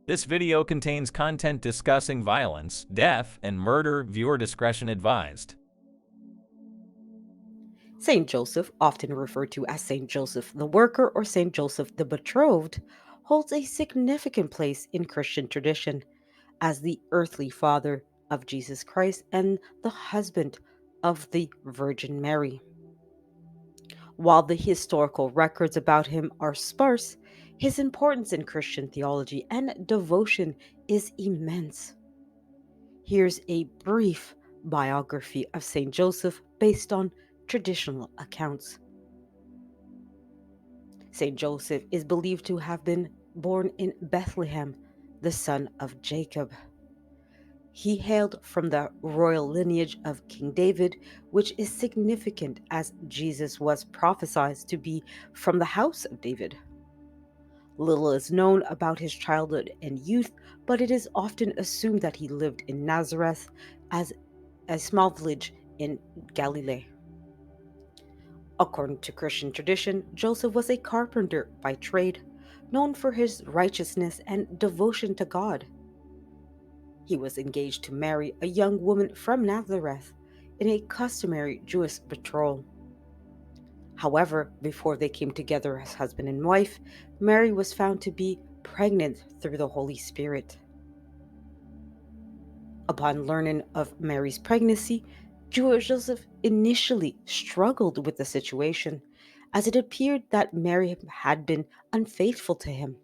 This video contains content discussing violence, death, and murder. Viewer discretion advised. Saint Joseph, often referred to as Saint Joseph the Worker or Saint Joseph the Betrothed, holds a significant place in Christian tradition as the earthly father of Jesus Christ and the husband of the Virgin Mary. While the historical records about him are sparse, his importance in Christian theology and devotion is immense. Here's a brief biography of Saint Joseph based on traditional accounts. Saint Joseph is believed to have been born in Bethlehem, the son of Jacob. He hailed from the royal lineage of King David, which is significant as Jesus was prophesied to be from the house of David. Little is known about his childhood and youth, but it is often assumed that he lived in Nazareth, as a small village in Galilee. According to Christian tradition, Joseph was a carpenter by trade, known for his righteousness and devotion to God. He was engaged to marry a young woman from Nazareth in a customary Jewish betrothal. However, before they came together as husband and wife, Mary was found to be pregnant through the Holy Spirit. Upon learning of Mary's pregnancy, Joseph initially struggled with the situation, as it appeared that Mary had been unfaithful to him.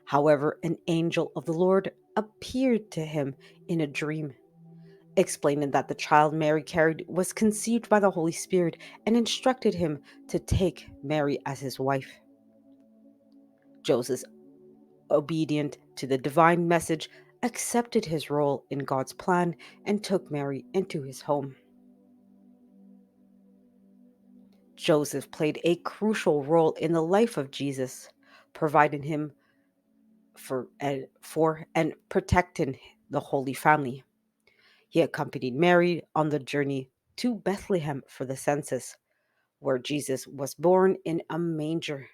However, an angel of the Lord appeared to him in a dream, explaining that the child Mary carried was conceived by the Holy Spirit and instructed him to take Mary as his wife. Joseph, obedient to the divine message, accepted his role in God's plan and took Mary into his home. Joseph played a crucial role in the life of Jesus, providing him for and protecting the Holy Family. He accompanied Mary on the journey to Bethlehem for the census, where Jesus was born in a manger.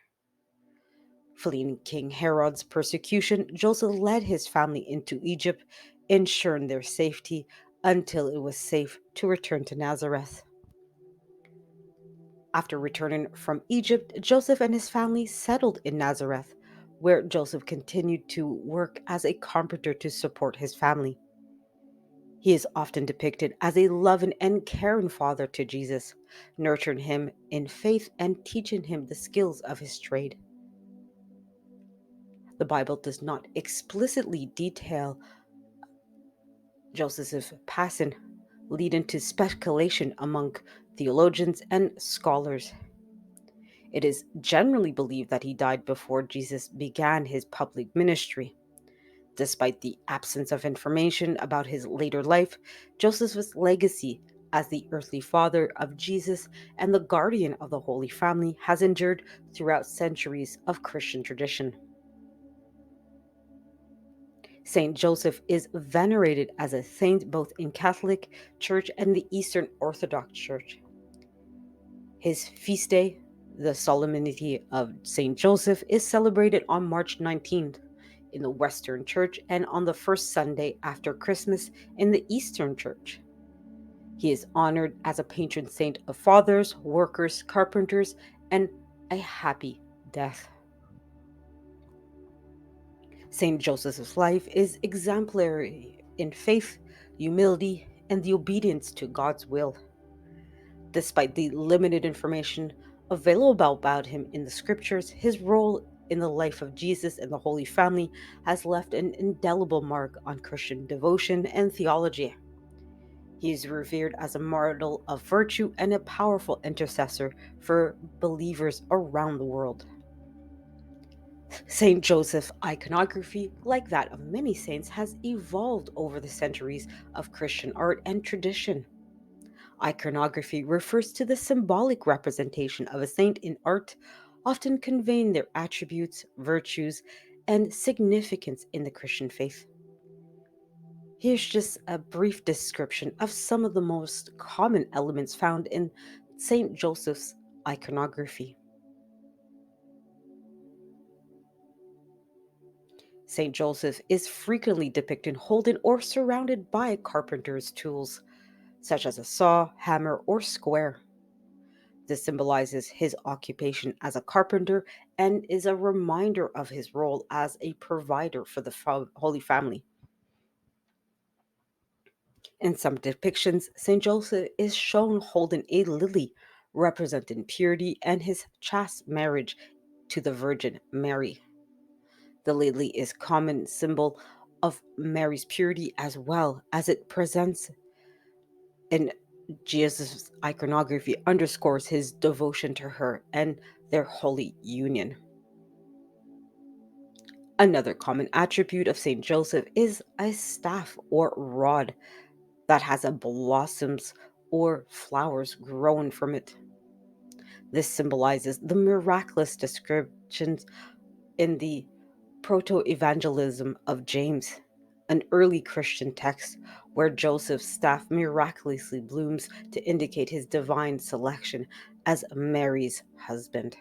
Fleeing King Herod's persecution, Joseph led his family into Egypt, ensuring their safety until it was safe to return to Nazareth. After returning from Egypt, Joseph and his family settled in Nazareth, where Joseph continued to work as a carpenter to support his family. He is often depicted as a loving and caring father to Jesus, nurturing him in faith and teaching him the skills of his trade. The Bible does not explicitly detail Joseph's passing, leading to speculation among theologians and scholars. It is generally believed that he died before Jesus began his public ministry. Despite the absence of information about his later life, Joseph's legacy as the earthly father of Jesus and the guardian of the Holy Family has endured throughout centuries of Christian tradition. Saint Joseph is venerated as a saint both in Catholic Church and the Eastern Orthodox Church. His feast day, the Solemnity of Saint Joseph, is celebrated on March 19th in the Western Church and on the first Sunday after Christmas in the Eastern Church. He is honored as a patron saint of fathers, workers, carpenters, and a happy death. Saint Joseph's life is exemplary in faith, humility, and the obedience to God's will. Despite the limited information available about him in the scriptures, his role in the life of Jesus and the Holy Family has left an indelible mark on Christian devotion and theology. He is revered as a model of virtue and a powerful intercessor for believers around the world. Saint Joseph iconography, like that of many saints, has evolved over the centuries of Christian art and tradition. Iconography refers to the symbolic representation of a saint in art, often conveying their attributes, virtues, and significance in the Christian faith. Here's just a brief description of some of the most common elements found in St. Joseph's iconography. St. Joseph is frequently depicted holding or surrounded by carpenter's tools, such as a saw, hammer, or square. This symbolizes his occupation as a carpenter and is a reminder of his role as a provider for the Holy Family. In some depictions, St. Joseph is shown holding a lily representing purity and his chaste marriage to the Virgin Mary. The lily is common symbol of Mary's purity as well as it presents in Jesus' iconography underscores his devotion to her and their holy union. Another common attribute of St. Joseph is a staff or rod that has a blossoms or flowers growing from it. This symbolizes the miraculous descriptions in the Proto-Evangelism of James, an early Christian text where Joseph's staff miraculously blooms to indicate his divine selection as Mary's husband.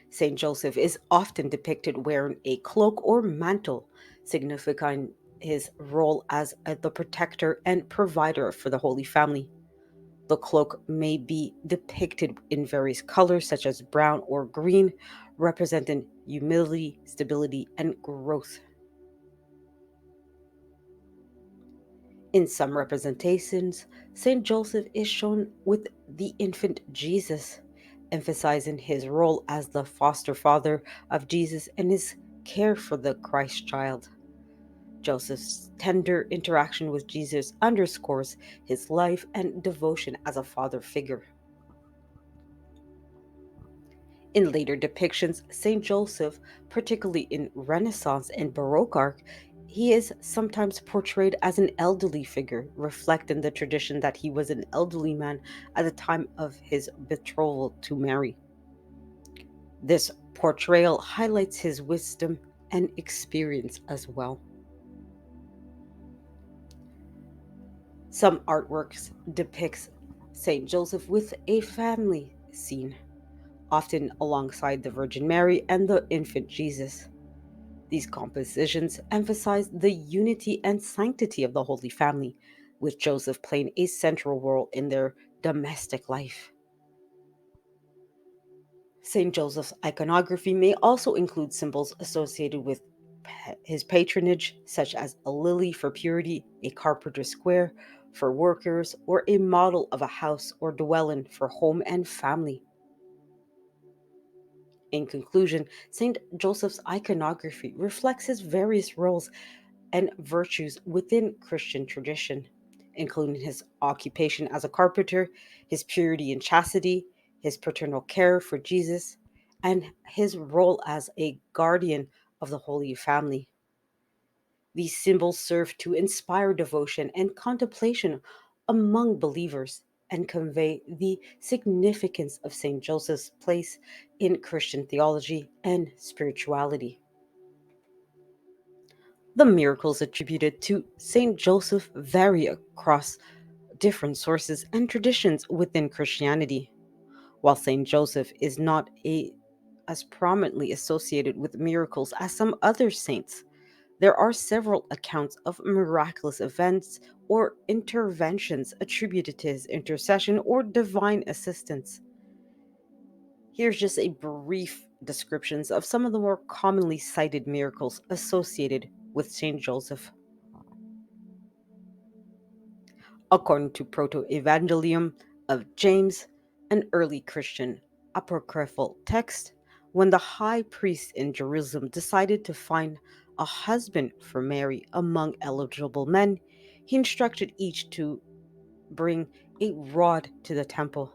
Saint Joseph is often depicted wearing a cloak or mantle, signifying his role as the protector and provider for the Holy Family. The cloak may be depicted in various colors, such as brown or green, representing humility, stability, and growth. In some representations, Saint Joseph is shown with the infant Jesus, emphasizing his role as the foster father of Jesus and his care for the Christ child. Joseph's tender interaction with Jesus underscores his life and devotion as a father figure. In later depictions, Saint Joseph, particularly in Renaissance and Baroque art, he is sometimes portrayed as an elderly figure, reflecting the tradition that he was an elderly man at the time of his betrothal to Mary. This portrayal highlights his wisdom and experience as well. Some artworks depicts Saint Joseph with a family scene, often alongside the Virgin Mary and the infant Jesus. These compositions emphasize the unity and sanctity of the Holy Family, with Joseph playing a central role in their domestic life. St. Joseph's iconography may also include symbols associated with his patronage, such as a lily for purity, a carpenter's square for workers, or a model of a house or dwelling for home and family. In conclusion, St. Joseph's iconography reflects his various roles and virtues within Christian tradition, including his occupation as a carpenter, his purity and chastity, his paternal care for Jesus, and his role as a guardian of the Holy Family. These symbols serve to inspire devotion and contemplation among believers and convey the significance of St. Joseph's place in Christian theology and spirituality. The miracles attributed to Saint Joseph vary across different sources and traditions within Christianity. While Saint Joseph is not as prominently associated with miracles as some other saints, there are several accounts of miraculous events or interventions attributed to his intercession or divine assistance. Here's just a brief descriptions of some of the more commonly cited miracles associated with Saint Joseph. According to Proto-Evangelium of James, an early Christian apocryphal text, when the high priest in Jerusalem decided to find a husband for Mary among eligible men, he instructed each to bring a rod to the temple.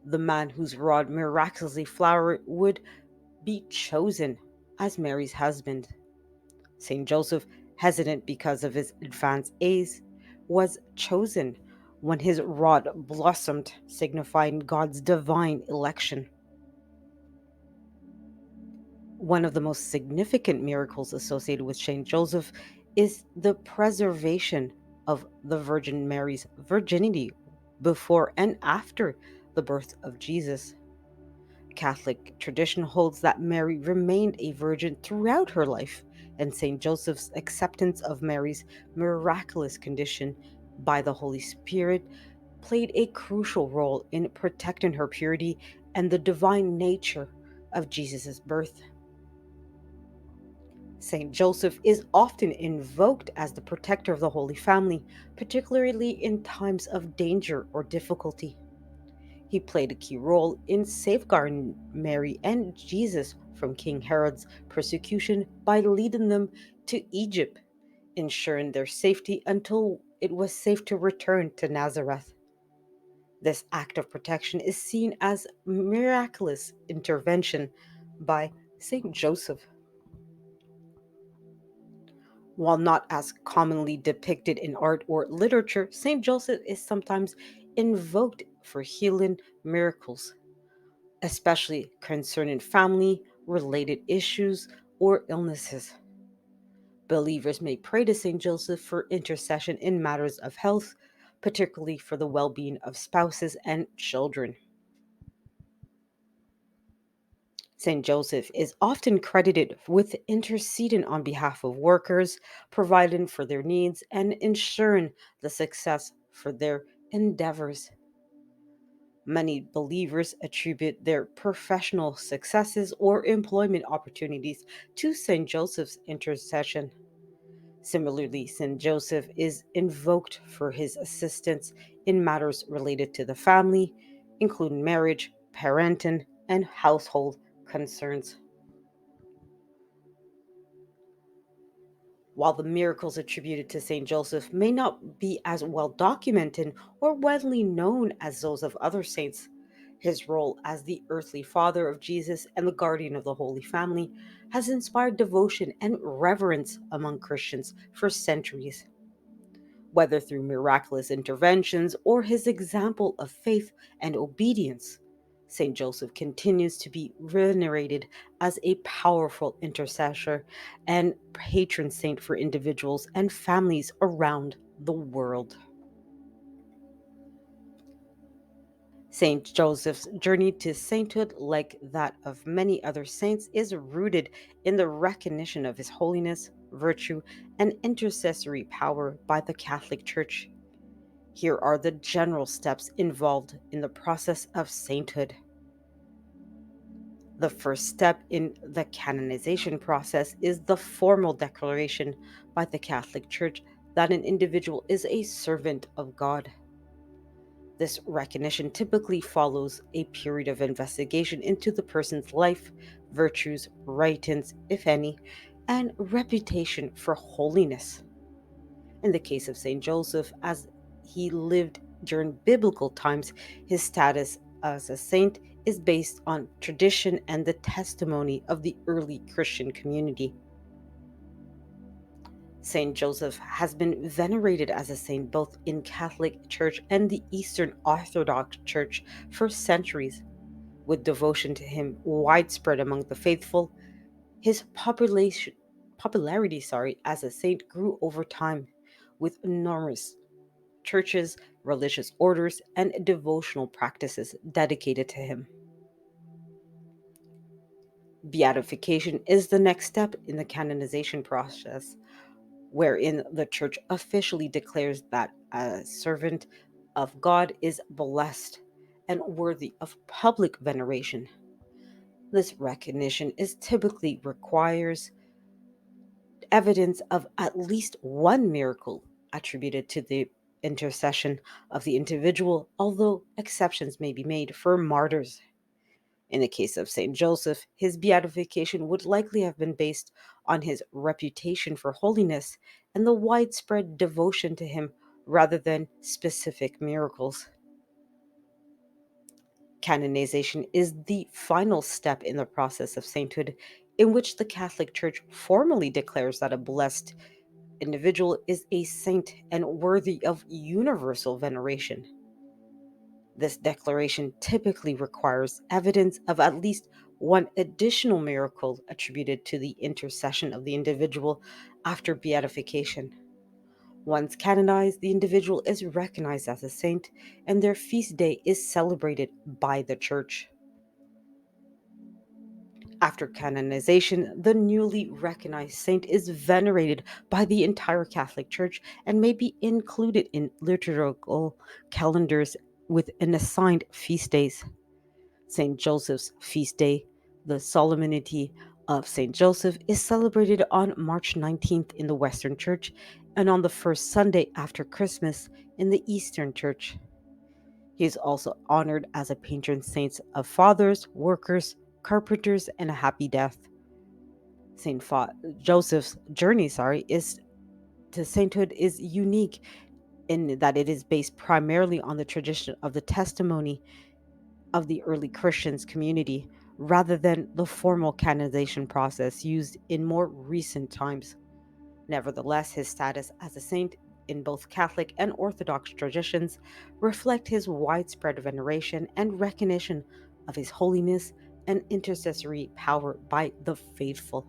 The man whose rod miraculously flowered would be chosen as Mary's husband. Saint Joseph, hesitant because of his advanced age, was chosen when his rod blossomed, signifying God's divine election. One of the most significant miracles associated with Saint Joseph is the preservation of the Virgin Mary's virginity before and after the birth of Jesus. Catholic tradition holds that Mary remained a virgin throughout her life, and Saint Joseph's acceptance of Mary's miraculous condition by the Holy Spirit played a crucial role in protecting her purity and the divine nature of Jesus' birth. Saint Joseph is often invoked as the protector of the Holy Family, particularly in times of danger or difficulty. He played a key role in safeguarding Mary and Jesus from King Herod's persecution by leading them to Egypt, ensuring their safety until it was safe to return to Nazareth. This act of protection is seen as miraculous intervention by Saint Joseph. While not as commonly depicted in art or literature, Saint Joseph is sometimes invoked for healing miracles, especially concerning family related issues or illnesses. Believers may pray to Saint Joseph for intercession in matters of health, particularly for the well being of spouses and children. Saint Joseph is often credited with interceding on behalf of workers, providing for their needs, and ensuring the success for their endeavors. Many believers attribute their professional successes or employment opportunities to Saint Joseph's intercession. Similarly, Saint Joseph is invoked for his assistance in matters related to the family, including marriage, parenting, and household concerns. While the miracles attributed to Saint Joseph may not be as well documented or widely known as those of other saints, his role as the earthly father of Jesus and the guardian of the Holy Family has inspired devotion and reverence among Christians for centuries. Whether through miraculous interventions or his example of faith and obedience, Saint Joseph continues to be venerated as a powerful intercessor and patron saint for individuals and families around the world. Saint Joseph's journey to sainthood, like that of many other saints, is rooted in the recognition of his holiness, virtue, and intercessory power by the Catholic Church. Here are the general steps involved in the process of sainthood. The first step in the canonization process is the formal declaration by the Catholic Church that an individual is a servant of God. This recognition typically follows a period of investigation into the person's life, virtues, writings, if any, and reputation for holiness. In the case of Saint Joseph, as he lived during biblical times, his status as a saint is based on tradition and the testimony of the early Christian community. Saint Joseph has been venerated as a saint both in Catholic Church and the Eastern Orthodox Church for centuries, with devotion to him widespread among the faithful. His popularity as a saint grew over time, with enormous churches, religious orders, and devotional practices dedicated to him. Beatification is the next step in the canonization process, wherein the church officially declares that a servant of God is blessed and worthy of public veneration. This recognition is typically requires evidence of at least one miracle attributed to the intercession of the individual, although exceptions may be made for martyrs. In the case of Saint Joseph, his beatification would likely have been based on his reputation for holiness and the widespread devotion to him rather than specific miracles. Canonization is the final step in the process of sainthood, in which the Catholic Church formally declares that a blessed individual is a saint and worthy of universal veneration. This declaration typically requires evidence of at least one additional miracle attributed to the intercession of the individual after beatification. Once canonized, the individual is recognized as a saint and their feast day is celebrated by the Church. After canonization, the newly recognized saint is venerated by the entire Catholic Church and may be included in liturgical calendars with an assigned feast days. St. Joseph's feast day, the Solemnity of St. Joseph, is celebrated on March 19th in the Western Church and on the first Sunday after Christmas in the Eastern Church. He is also honored as a patron saint of fathers, workers, carpenters, and a happy death. Joseph's journey, is to sainthood is unique in that it is based primarily on the tradition of the testimony of the early Christians community rather than the formal canonization process used in more recent times. Nevertheless, his status as a saint in both Catholic and Orthodox traditions reflect his widespread veneration and recognition of his holiness and intercessory power by the faithful.